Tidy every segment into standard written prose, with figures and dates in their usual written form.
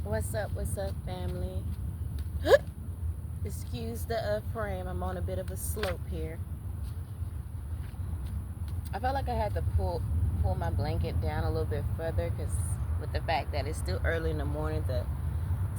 What's up, family? Excuse the frame. I'm on a bit of a slope here. I felt like I had to pull my blanket down a little bit further because with the fact that it's still early in the morning, the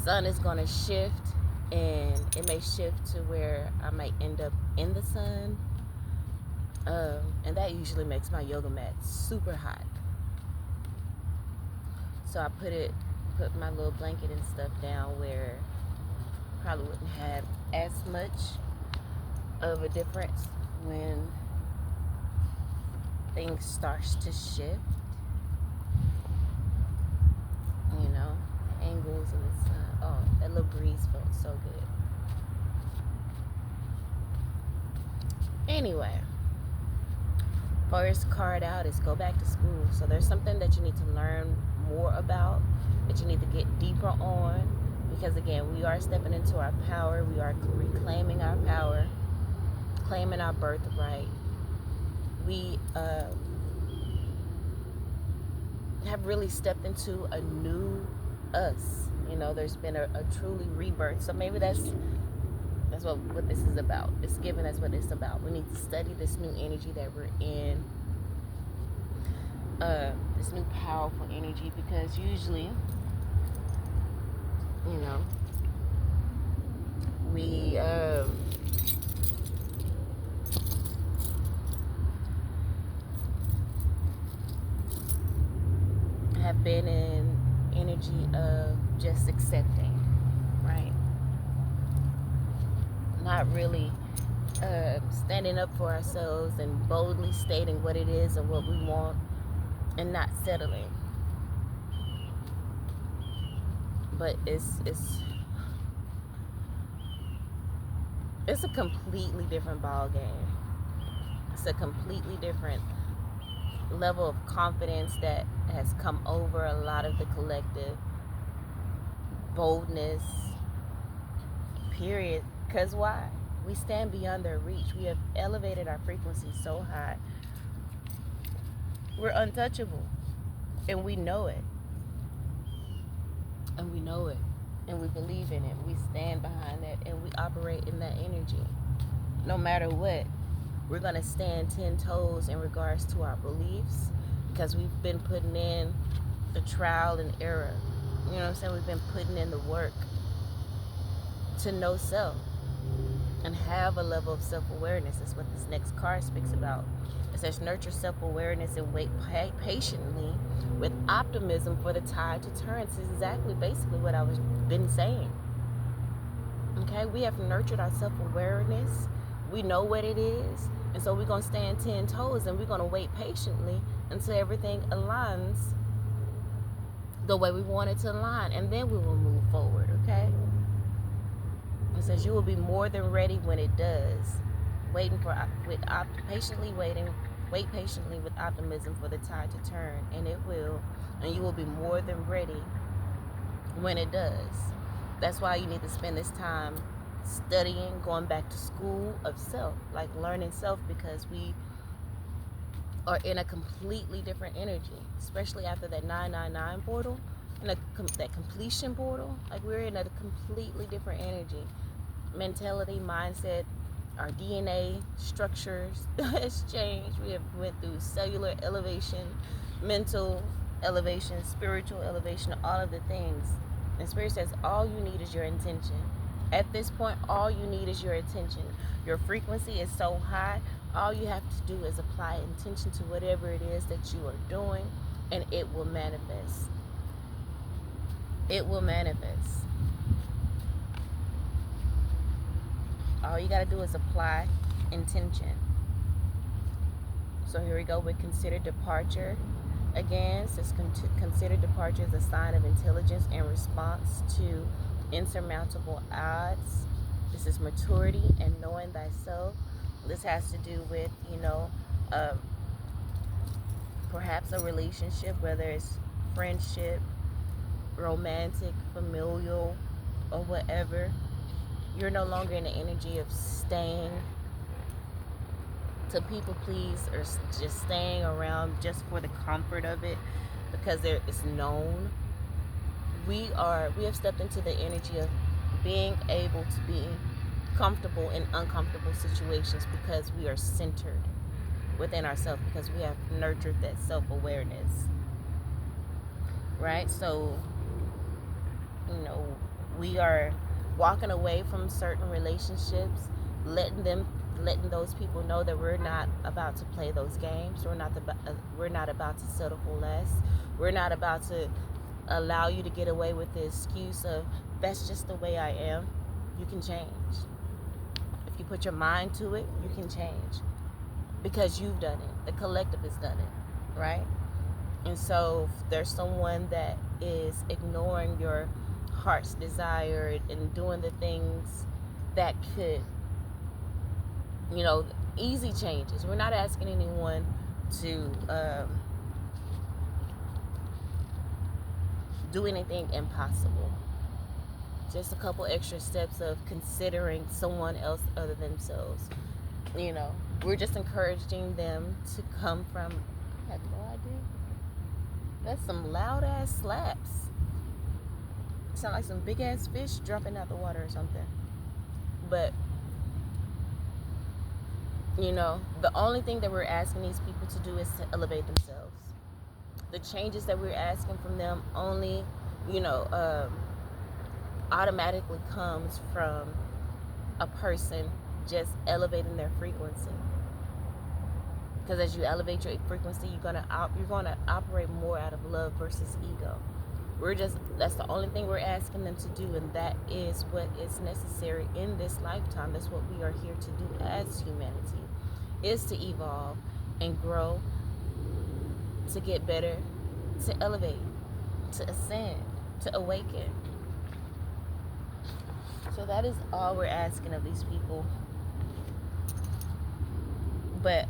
sun is going to shift and it may shift to where I might end up in the sun. And that usually makes my yoga mat super hot. So I put my little blanket and stuff down where probably wouldn't have as much of a difference when things starts to shift. You know, angles of the sun. Oh, that little breeze felt so good. Anyway, first card out is go back to school. So there's something that you need to learn more about, that you need to get deeper on, because again, we are stepping into our power. We are reclaiming our power, claiming our birthright. We have really stepped into a new us. You know, there's been a truly rebirth. So maybe that's what this is about. It's giving us what it's about. We need to study this new energy that we're in, this new powerful energy, because usually, you know, we have been in energy of just accepting, right? Not really standing up for ourselves and boldly stating what it is and what we want, and not settling. But it's a completely different ball game. It's a completely different level of confidence that has come over a lot of the collective, boldness, period. Because why? We stand beyond their reach. We have elevated our frequency so high. We're untouchable. And we know it. And we know it. And we believe in it. We stand behind it. And we operate in that energy. No matter what, we're going to stand 10 toes in regards to our beliefs, because we've been putting in the trial and error. You know what I'm saying? We've been putting in the work to know self and have a level of self-awareness. That's what this next card speaks about. It says nurture self-awareness and wait patiently with optimism for the tide to turn. This is exactly basically what I was been saying. Okay, we have nurtured our self-awareness. We know what it is. And so we're going to stand 10 toes and we're going to wait patiently until everything aligns the way we want it to align. And then we will move forward, okay? It says you will be more than ready when it does. Patiently waiting. Wait patiently with optimism for the tide to turn. And it will. And you will be more than ready when it does. That's why you need to spend this time studying, going back to school of self, like learning self, because we are in a completely different energy, especially after that 999 portal and that completion portal. Like, we're in a completely different energy, mentality, mindset. Our DNA structures has changed. We have went through cellular elevation, mental elevation, spiritual elevation, all of the things. And Spirit says all you need is your intention. At this point, all you need is your attention. Your frequency is so high, all you have to do is apply intention to whatever it is that you are doing, and it will manifest. It will manifest. All you got to do is apply intention. So here we go with consider departure. Again, says consider departure as a sign of intelligence and response to insurmountable odds. This is maturity and knowing thyself. This has to do with, perhaps a relationship, whether it's friendship, romantic, familial, or whatever. You're no longer in the energy of staying to people please, or just staying around just for the comfort of it, because it's known we have stepped into the energy of being able to be comfortable in uncomfortable situations because we are centered within ourselves, because we have nurtured that self-awareness, right? So, we are walking away from certain relationships, letting those people know that we're not about to play those games. We're not about to settle for less. We're not about to allow you to get away with the excuse of, that's just the way I am. You can change. If you put your mind to it, you can change, because you've done it. The collective has done it, right? And so if there's someone that is ignoring your heart's desire and doing the things that could, easy changes. We're not asking anyone to do anything impossible. Just a couple extra steps of considering someone else other than themselves. We're just encouraging them to come from, I have no idea. That's some loud ass slaps. Sound like some big ass fish dropping out the water or something. But the only thing that we're asking these people to do is to elevate themselves. The changes that we're asking from them only, automatically comes from a person just elevating their frequency. Because as you elevate your frequency, you're gonna operate more out of love versus ego. That's the only thing we're asking them to do, and that is what is necessary in this lifetime. That's what we are here to do as humanity, is to evolve and grow, to get better, to elevate, to ascend, to awaken. So that is all we're asking of these people. But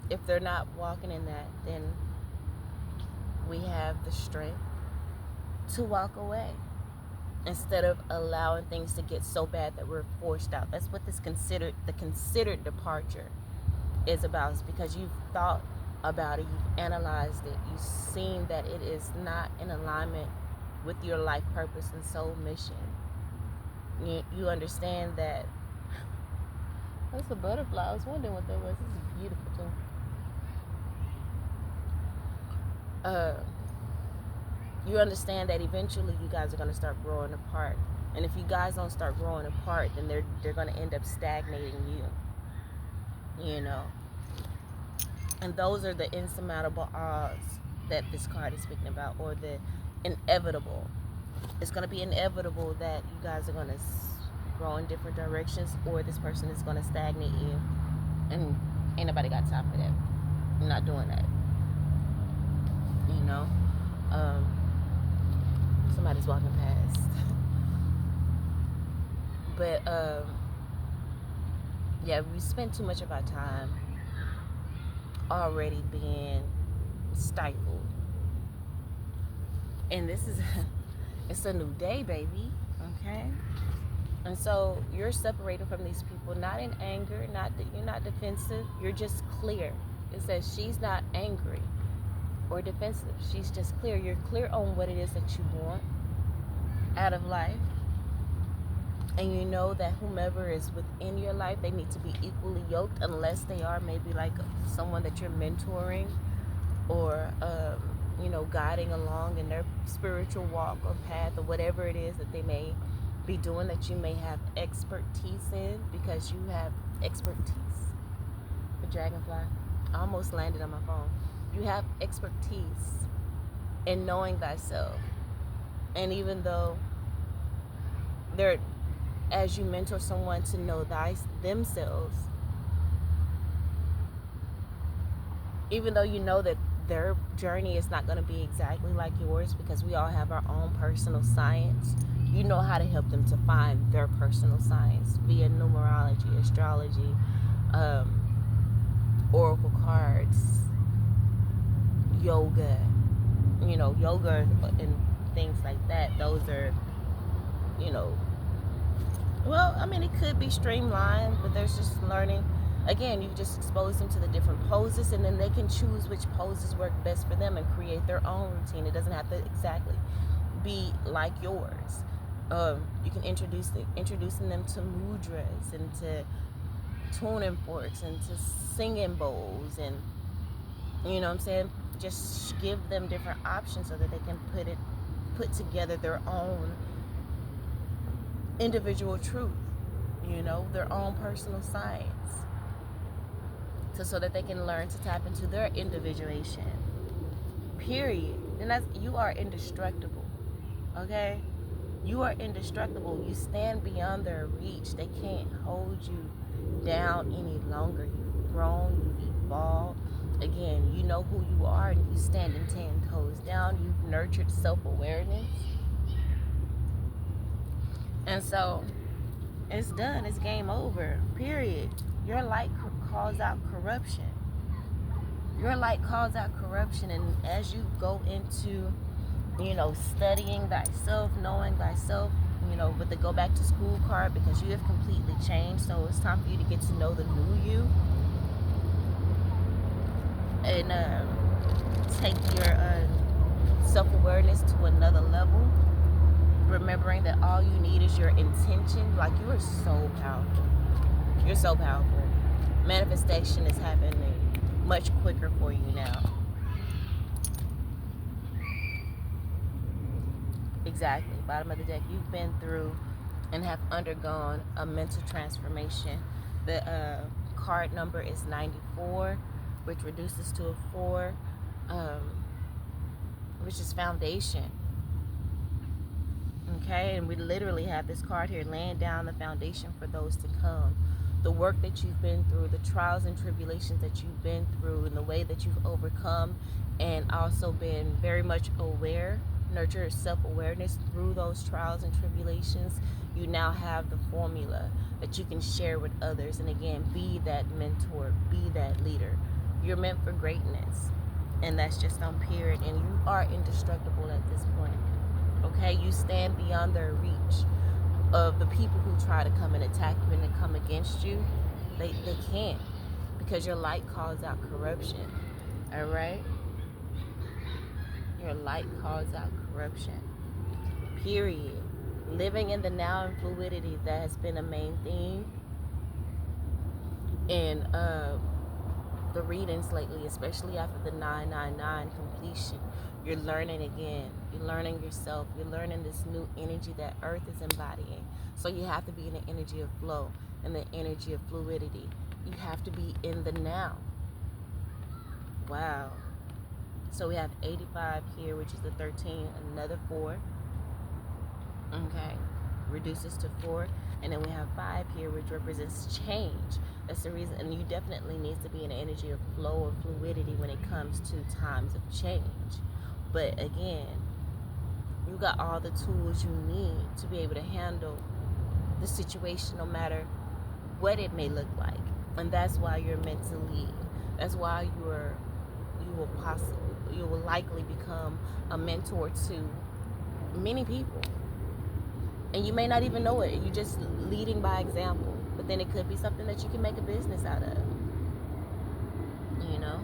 if they're not walking in that, then we have the strength to walk away instead of allowing things to get so bad that we're forced out. That's what the considered departure is about. It's because you've thought about it, you've analyzed it, you've seen that it is not in alignment with your life purpose and soul mission. You understand that. That's a butterfly. I was wondering what that was. This is beautiful too. You understand that eventually you guys are going to start growing apart. And if you guys don't start growing apart, then they're going to end up stagnating you. And those are the insurmountable odds that this card is speaking about, or the inevitable. It's going to be inevitable that you guys are going to grow in different directions, or this person is going to stagnate you. And ain't nobody got time for that. I'm not doing that. Somebody's walking past. But we spend too much of our time already being stifled. And this is it's a new day, baby. Okay? And so you're separated from these people, not in anger, you're not defensive, you're just clear. It says she's not angry or defensive. She's just clear. You're clear on what it is that you want out of life. And you know that whomever is within your life, they need to be equally yoked, unless they are maybe like someone that you're mentoring or, guiding along in their spiritual walk or path, or whatever it is that they may be doing that you may have expertise in, because you have expertise. The dragonfly. I almost landed on my phone. You have expertise in knowing thyself. And even though as you mentor someone to know themselves, even though you know that their journey is not going to be exactly like yours, because we all have our own personal science, you know how to help them to find their personal science via numerology, astrology, oracle cards, yoga, yoga and things like that. Those are, it could be streamlined, but there's just learning Again, you just expose them to the different poses, and then they can choose which poses work best for them and create their own routine. It doesn't have to exactly be like yours. You can introducing them to mudras and to tuning forks and to singing bowls, and you know what I'm saying, just give them different options so that they can put together their own individual truth, you know, their own personal science, so that they can learn to tap into their individuation. Period. And you are indestructible. Okay? You are indestructible. You stand beyond their reach. They can't hold you down any longer. You've grown, you've evolved. Again, you know who you are, and you standing 10 toes down. You've nurtured self-awareness. And so it's done. It's game over. Period. Your light calls out corruption. Your light calls out corruption. And as you go into, you know, studying thyself, knowing thyself, you know, with the go back to school card, because you have completely changed. So it's time for you to get to know the new you. And take your self-awareness to another level. Remembering that all you need is your intention. Like, you are so powerful. You're so powerful. Manifestation is happening much quicker for you now. Exactly. Bottom of the deck. You've been through and have undergone a mental transformation. The card number is 94, which reduces to a 4, which is foundation. Okay, and we literally have this card here laying down the foundation for those to come. The work that you've been through, the trials and tribulations that you've been through, and the way that you've overcome, and also been very much aware, nurture self-awareness through those trials and tribulations. You now have the formula that you can share with others. And again, be that mentor, be that leader. You're meant for greatness, and that's just on period. And you are indestructible at this point. Okay, you stand beyond their reach of the people who try to come and attack you and to come against you. They can't, because your light calls out corruption. All right, your light calls out corruption. Period. Living in the now and fluidity, that has been a main theme in the readings lately, especially after the 999 completion. You're learning again. You're learning yourself. You're learning this new energy that Earth is embodying. So you have to be in the energy of flow and the energy of fluidity. You have to be in the now. Wow. So we have 85 here, which is the 13, another 4. Okay. Reduces to 4. And then we have 5 here, which represents change. That's the reason. And you definitely need to be in the energy of flow or fluidity when it comes to times of change. But again, you got all the tools you need to be able to handle the situation, no matter what it may look like. And that's why you're meant to lead. That's why you will likely become a mentor to many people. And you may not even know it. You're just leading by example. But then it could be something that you can make a business out of. You know?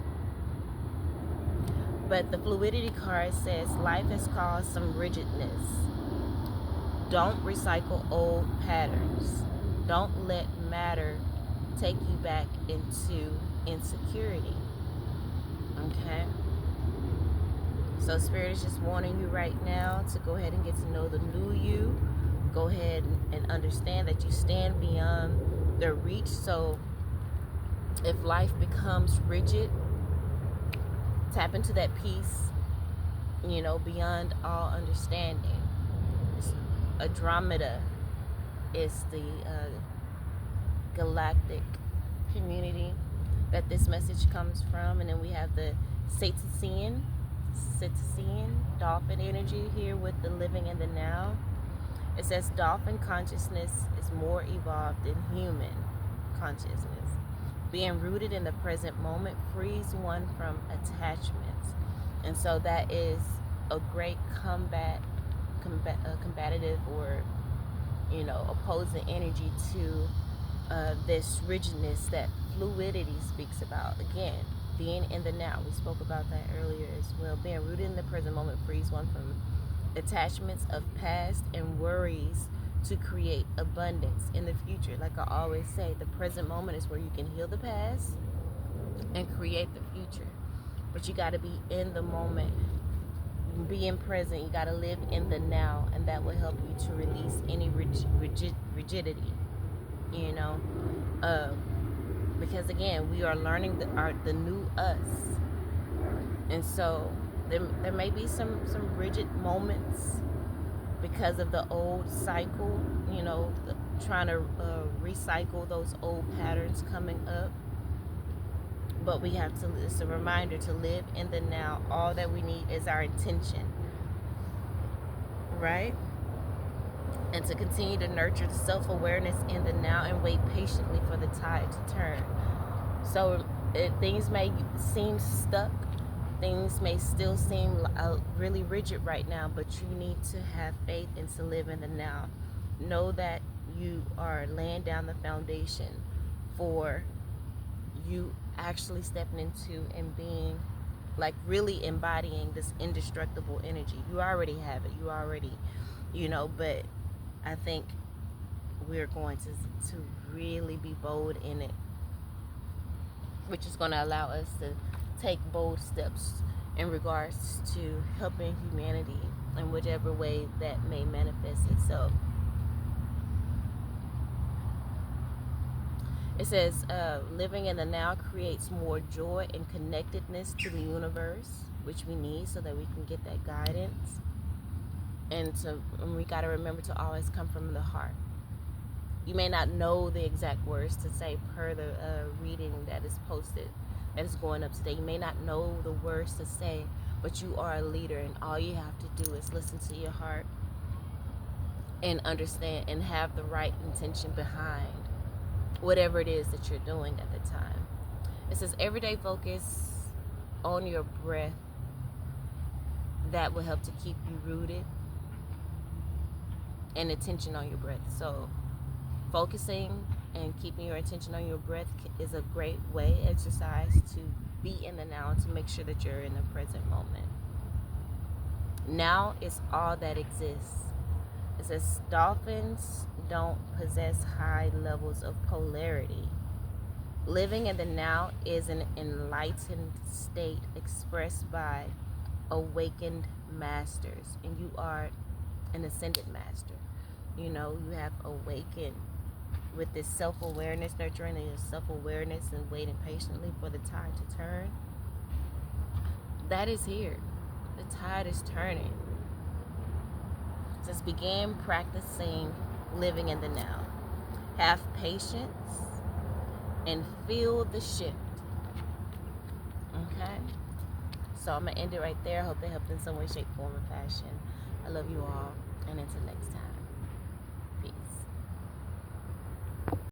But the fluidity card says life has caused some rigidness. Don't recycle old patterns. Don't let matter take you back into insecurity. Okay? So Spirit is just warning you right now to go ahead and get to know the new you. Go ahead and understand that you stand beyond their reach. So if life becomes rigid, tap into that peace, you know, beyond all understanding. Andromeda is the galactic community that this message comes from. And then we have the Cetacean dolphin energy here with the living in the now. It says dolphin consciousness is more evolved than human consciousness. Being rooted in the present moment frees one from attachments. And so that is a great combative or, you know, opposing energy to this rigidness that fluidity speaks about. Again, being in the now. We spoke about that earlier as well. Being rooted in the present moment frees one from attachments of past and worries to create abundance in the future. Like I always say, the present moment is where you can heal the past and create the future. But you got to be in the moment, being present. You got to live in the now, and that will help you to release any rigidity, you know. Because again, we are learning the new us, and so there may be some rigid moments because of the old cycle, you know, trying to recycle those old patterns coming up. But we have to, it's a reminder to live in the now. All that we need is our intention, right? And to continue to nurture the self-awareness in the now and wait patiently for the tide to turn. So things may seem stuck. Things may still seem really rigid right now, but you need to have faith and to live in the now. Know that you are laying down the foundation for you actually stepping into and being, like, really embodying this indestructible energy. You already have it. You already, you know, but I think we're going to really be bold in it, which is going to allow us to take bold steps in regards to helping humanity in whatever way that may manifest itself. It says, living in the now creates more joy and connectedness to the universe, which we need so that we can get that guidance. And we got to remember to always come from the heart. You may not know the exact words to say per the reading that is posted, that is going up today. You may not know the words to say, but you are a leader, and all you have to do is listen to your heart and understand and have the right intention behind whatever it is that you're doing at the time. It says everyday focus on your breath. That will help to keep you rooted, and attention on your breath. So focusing and keeping your attention on your breath is a great way, exercise, to be in the now and to make sure that you're in the present moment. Now is all that exists. It says dolphins don't possess high levels of polarity. Living in the now is an enlightened state expressed by awakened masters, and you are an ascended master. You know, you have awakened with this self-awareness, nurturing your self-awareness and waiting patiently for the tide to turn. That is here. The tide is turning. Just begin practicing living in the now. Have patience and feel the shift. Okay? So I'm going to end it right there. I hope it helped in some way, shape, form, or fashion. I love you all, and until next time.